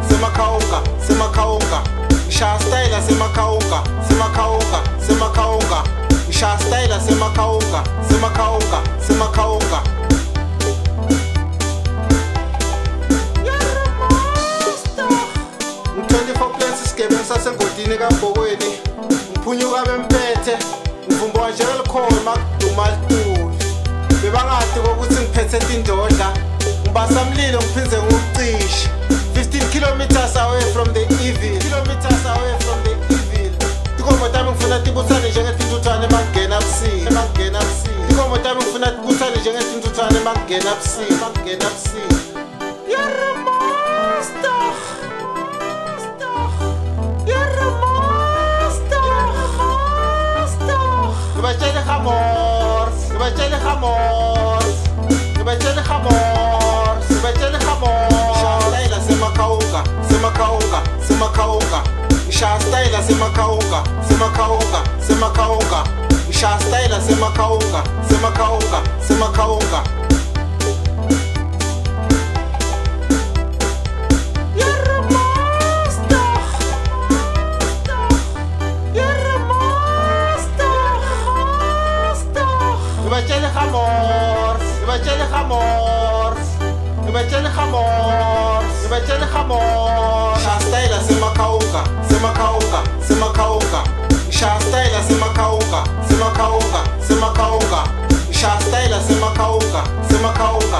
semakhaunga, semakhaunga, semakhaunga. Ngisha style semakhaunga, semakhaunga, semakhaunga. Ngisha style semakhaunga, semakhaunga, semakhaunga. Ngigebengu sasengodini kaBhokweni, ngiphunyuka bemphethe, ngivumbuka njengelikhona makuduma lituli. Bebangadi kokuthi ngiphethe indodla, ngibasa mlilo ngiphindze ngiwucishe. 15 kilometers away from the evil, kilometers away from the evil. Tikomo tami ngifuna tibuthane njengetintuthwane makungena ebusuku, makungena ebusuku. Tikomo tami ngifuna tibuthane njengetintuthwane makungena ebusuku, makungena ebusuku. You're a monster. Ngibatshele gamors, ngibatshele gamors, ngibatshele gamors, ngibatshele gamors. Style semakhaunga, semakhaunga, semakhaunga. Ngisha style semakhaunga, semakhaunga, semakhaunga. Ngisha style semakhaunga, semakhaunga, semakhaunga. Ngibatshele gamors, ngibatshele gamors, ngibatshele gamors, ngibatshele gamors. Ngisha style semakhaunga, semakhaunga, semakhaunga. Ngisha style semakhaunga, semakhaunga, semakhaunga. Ngisha style semakhaunga, semakhaunga.